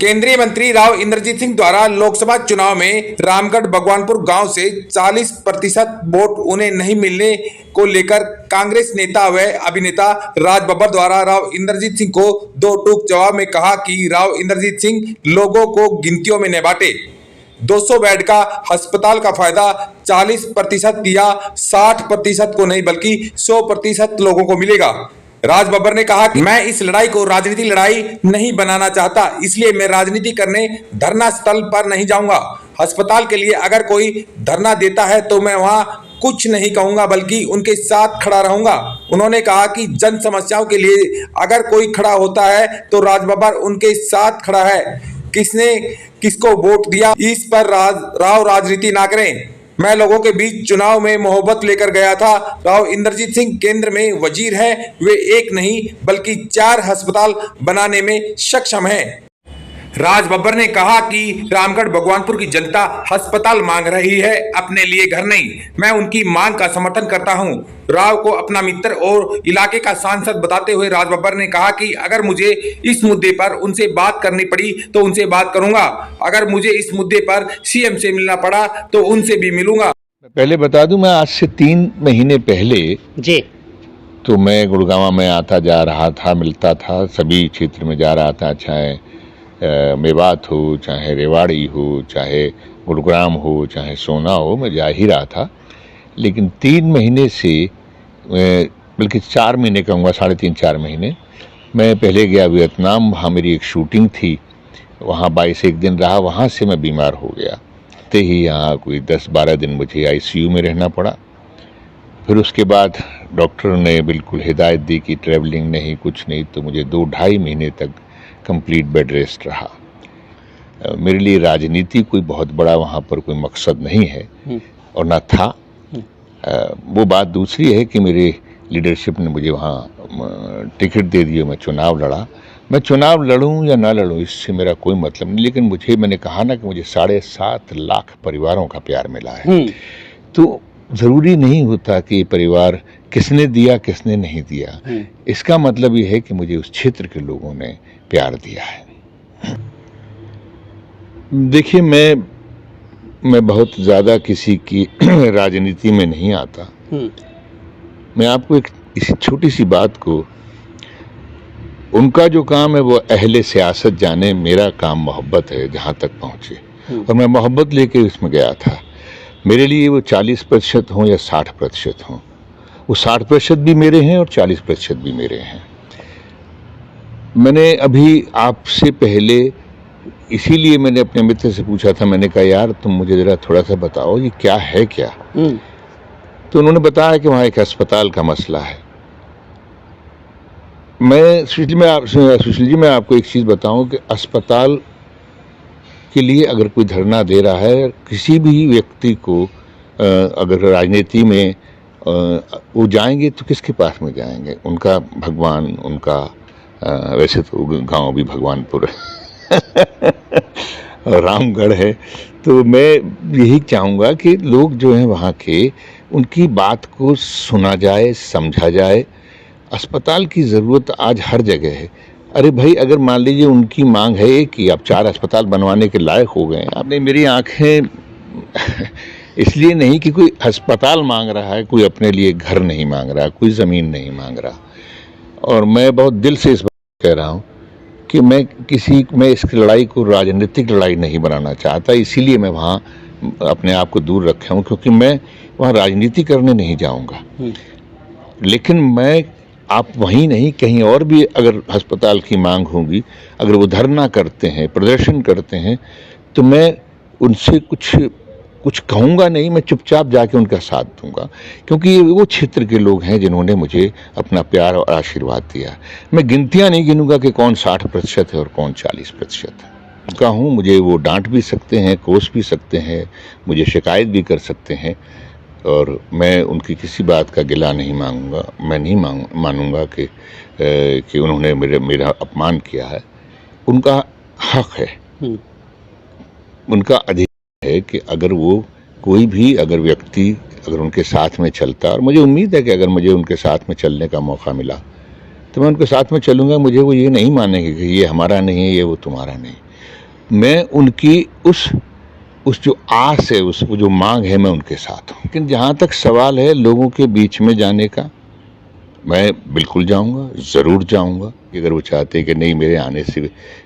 केंद्रीय मंत्री राव इंद्रजीत सिंह द्वारा लोकसभा चुनाव में रामगढ़ भगवानपुर गांव से 40% वोट उन्हें नहीं मिलने को लेकर कांग्रेस नेता व अभिनेता राज बब्बर द्वारा राव इंद्रजीत सिंह को दो टूक जवाब में कहा कि राव इंद्रजीत सिंह लोगों को गिनतियों में न बांटे। 200 बेड का अस्पताल का फायदा 40% या 60% को नहीं बल्कि 100% लोगों को मिलेगा। राज बब्बर ने कहा कि मैं इस लड़ाई को राजनीति लड़ाई नहीं बनाना चाहता, इसलिए मैं राजनीति करने धरना स्थल पर नहीं जाऊंगा। अस्पताल के लिए अगर कोई धरना देता है तो मैं वहां कुछ नहीं कहूंगा बल्कि उनके साथ खड़ा रहूंगा। उन्होंने कहा कि जन समस्याओं के लिए अगर कोई खड़ा होता है तो राज बब्बर उनके साथ खड़ा है। किसने किसको वोट दिया इस पर राव राजनीति ना करें। मैं लोगों के बीच चुनाव में मोहब्बत लेकर गया था। राव इंद्रजीत सिंह केंद्र में वजीर हैं, वे एक नहीं बल्कि 4 अस्पताल बनाने में सक्षम हैं। राज बब्बर ने कहा कि रामगढ़ भगवानपुर की जनता अस्पताल मांग रही है, अपने लिए घर नहीं। मैं उनकी मांग का समर्थन करता हूं। राव को अपना मित्र और इलाके का सांसद बताते हुए राज बब्बर ने कहा कि अगर मुझे इस मुद्दे पर उनसे बात करनी पड़ी तो उनसे बात करूंगा। अगर मुझे इस मुद्दे पर सीएम से मिलना पड़ा तो उनसे भी मिलूंगा। पहले बता दूं, मैं आज से 3 महीने पहले जी तो मैं गुड़गांव में आता जा रहा था, मिलता था, सभी क्षेत्र में जा रहा था, चाहे मेवात हो, चाहे रेवाड़ी हो, चाहे गुरुग्राम हो, चाहे सोना हो, मैं जा ही रहा था। लेकिन 3 महीने से बल्कि 4 महीने कहूँगा, 3.5-4 महीने मैं पहले गया वियतनाम। वहाँ मेरी एक शूटिंग थी, वहाँ 22-1 दिन रहा। वहाँ से मैं बीमार हो गया, ते ही यहाँ कोई 10-12 दिन मुझे आईसीयू में रहना पड़ा। फिर उसके बाद डॉक्टर ने बिल्कुल हिदायत दी कि ट्रैवलिंग नहीं, कुछ नहीं, तो मुझे 2-2.5 महीने तक कंप्लीट बेड रेस्ट रहा। मेरे लिए राजनीति कोई बहुत बड़ा वहाँ पर कोई मकसद नहीं है और ना था। वो बात दूसरी है कि मेरे लीडरशिप ने मुझे वहाँ टिकट दे दिया, मैं चुनाव लड़ा। मैं चुनाव लड़ूं या ना लड़ूं इससे मेरा कोई मतलब नहीं, लेकिन मैंने कहा ना कि मुझे 7.5 लाख परिवारों का प्यार मिला है। तो ज़रूरी नहीं होता कि परिवार किसने दिया किसने नहीं दिया, इसका मतलब ये है कि मुझे उस क्षेत्र के लोगों ने प्यार दिया है। देखिए, मैं बहुत ज़्यादा किसी की राजनीति में नहीं आता। मैं आपको एक इसी छोटी सी बात को, उनका जो काम है वो अहले सियासत जाने, मेरा काम मोहब्बत है जहाँ तक पहुँचे, और मैं मोहब्बत लेके इसमें गया था। मेरे लिए वो 40% हों या 60% हों, वो 60% भी मेरे हैं और 40% भी मेरे हैं। मैंने अभी आपसे पहले इसीलिए मैंने अपने मित्र से पूछा था, मैंने कहा यार तुम मुझे ज़रा थोड़ा सा बताओ ये क्या है क्या। तो उन्होंने बताया कि वहाँ एक अस्पताल का मसला है। सुशील जी, मैं आपको एक चीज़ बताऊं कि अस्पताल के लिए अगर कोई धरना दे रहा है, किसी भी व्यक्ति को अगर राजनीति में वो जाएंगे तो किसके पास में जाएंगे? उनका भगवान, उनका वैसे तो गांव भी भगवानपुर है रामगढ़ है। तो मैं यही चाहूँगा कि लोग जो हैं वहाँ के, उनकी बात को सुना जाए, समझा जाए। अस्पताल की ज़रूरत आज हर जगह है। अरे भाई, अगर मान लीजिए उनकी मांग है कि आप 4 अस्पताल बनवाने के लायक हो गए, आपने मेरी आंखें इसलिए नहीं कि कोई अस्पताल मांग रहा है, कोई अपने लिए घर नहीं मांग रहा, कोई ज़मीन नहीं मांग रहा। और मैं बहुत दिल से इस बात कह रहा हूँ कि मैं इस लड़ाई को राजनीतिक लड़ाई नहीं बनाना चाहता, इसीलिए मैं वहाँ अपने आप को दूर रखा हूँ, क्योंकि मैं वहाँ राजनीति करने नहीं जाऊँगा। लेकिन आप वहीं नहीं, कहीं और भी अगर अस्पताल की मांग होगी, अगर वो धरना करते हैं, प्रदर्शन करते हैं, तो मैं उनसे कुछ कहूँगा नहीं, मैं चुपचाप जाके उनका साथ दूंगा, क्योंकि वो क्षेत्र के लोग हैं जिन्होंने मुझे अपना प्यार और आशीर्वाद दिया। मैं गिनतियाँ नहीं गिनूंगा कि कौन 60% है और कौन 40% है। कहूँ मुझे वो डांट भी सकते हैं, कोस भी सकते हैं, मुझे शिकायत भी कर सकते हैं, और मैं उनकी किसी बात का गिला नहीं मांगूंगा। मैं नहीं मानूंगा कि उन्होंने मेरा अपमान किया है। उनका हक है, उनका अधिकार है कि अगर वो कोई भी अगर व्यक्ति अगर उनके साथ में चलता, और मुझे उम्मीद है कि अगर मुझे उनके साथ में चलने का मौका मिला तो मैं उनके साथ में चलूँगा। मुझे वो ये नहीं मानेंगे कि ये हमारा नहीं है, ये वो तुम्हारा नहीं। मैं उनकी उस जो आस है, वो जो मांग है, मैं उनके साथ हूँ। लेकिन जहाँ तक सवाल है लोगों के बीच में जाने का, मैं बिल्कुल जाऊंगा, ज़रूर जाऊंगा। अगर वो चाहते हैं कि नहीं मेरे आने से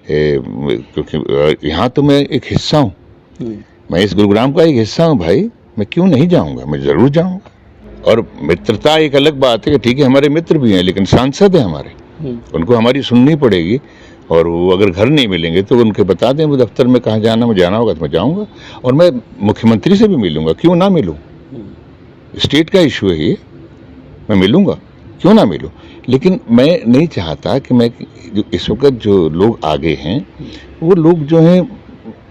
क्योंकि यहाँ तो मैं एक हिस्सा हूँ, मैं इस गुरुग्राम का एक हिस्सा हूँ भाई, मैं क्यों नहीं जाऊंगा, मैं ज़रूर जाऊंगा। और मित्रता एक अलग बात है कि ठीक है हमारे मित्र भी हैं, लेकिन सांसद हैं हमारे, उनको हमारी सुननी पड़ेगी। और वो अगर घर नहीं मिलेंगे तो उनके बता दें वो दफ्तर में कहाँ जाना, मैं जाना होगा तो मैं जाऊँगा। और मैं मुख्यमंत्री से भी मिलूँगा, क्यों ना मिलूँ, स्टेट का इशू है ये, मैं मिलूँगा, क्यों ना मिलूँ। लेकिन मैं नहीं चाहता कि मैं जो इस वक्त जो लोग आगे हैं वो लोग जो हैं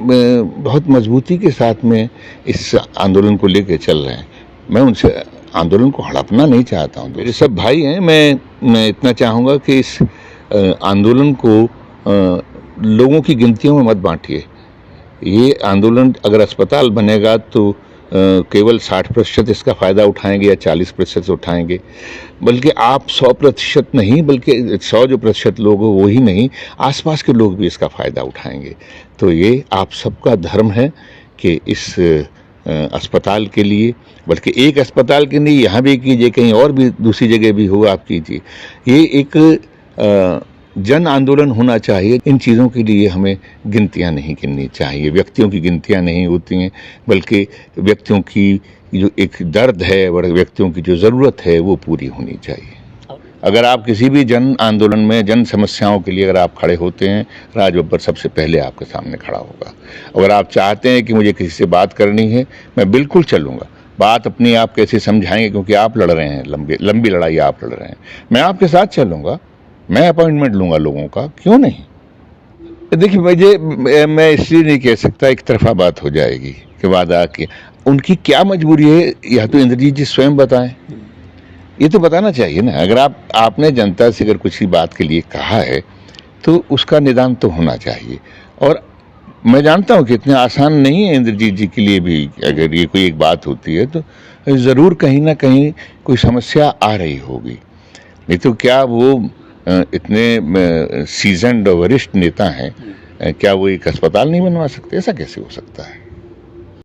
बहुत मजबूती के साथ में इस आंदोलन को लेकर चल रहे हैं। मैं उनसे आंदोलन को हड़पना नहीं चाहता हूँ, मेरे सब भाई हैं। मैं इतना चाहूँगा कि इस आंदोलन को लोगों की गिनतियों में मत बांटिए। ये आंदोलन अगर अस्पताल बनेगा तो केवल 60% इसका फ़ायदा उठाएंगे या 40% उठाएंगे, बल्कि आप 100% नहीं, बल्कि 100 जो प्रतिशत लोग हो वो ही नहीं, आसपास के लोग भी इसका फ़ायदा उठाएंगे। तो ये आप सबका धर्म है कि इस अस्पताल के लिए, बल्कि एक अस्पताल के नहीं, यहाँ भी कीजिए, कहीं और भी दूसरी जगह भी हो आप कीजिए। ये एक जन आंदोलन होना चाहिए। इन चीज़ों के लिए हमें गिनतियाँ नहीं गिननी चाहिए, व्यक्तियों की गिनतियाँ नहीं होती हैं, बल्कि व्यक्तियों की जो एक दर्द है और व्यक्तियों की जो ज़रूरत है वो पूरी होनी चाहिए। अगर आप किसी भी जन आंदोलन में, जन समस्याओं के लिए अगर आप खड़े होते हैं, राज बब्बर सबसे पहले आपके सामने खड़ा होगा। अगर आप चाहते हैं कि मुझे किसी से बात करनी है, मैं बिल्कुल चलूँगा। बात अपनी आप कैसे समझाएंगे, क्योंकि आप लड़ रहे हैं, लंबी लड़ाई आप लड़ रहे हैं, मैं आपके साथ चलूँगा, मैं अपॉइंटमेंट लूँगा लोगों का, क्यों नहीं। देखिए मैं इसलिए नहीं कह सकता, एक तरफा बात हो जाएगी कि वादा कि उनकी क्या मजबूरी है, या तो इंद्रजीत जी स्वयं बताएं, ये तो बताना चाहिए ना। अगर आपने जनता से अगर कुछ ही बात के लिए कहा है तो उसका निदान तो होना चाहिए। और मैं जानता हूँ कि इतना आसान नहीं है इंद्रजीत जी के लिए भी, अगर ये कोई एक बात होती है तो ज़रूर कहीं ना कहीं कोई समस्या आ रही होगी, नहीं तो क्या वो इतने सीजन्ड और वरिष्ठ नेता हैं, क्या वो एक अस्पताल नहीं बनवा सकते? ऐसा कैसे हो सकता है?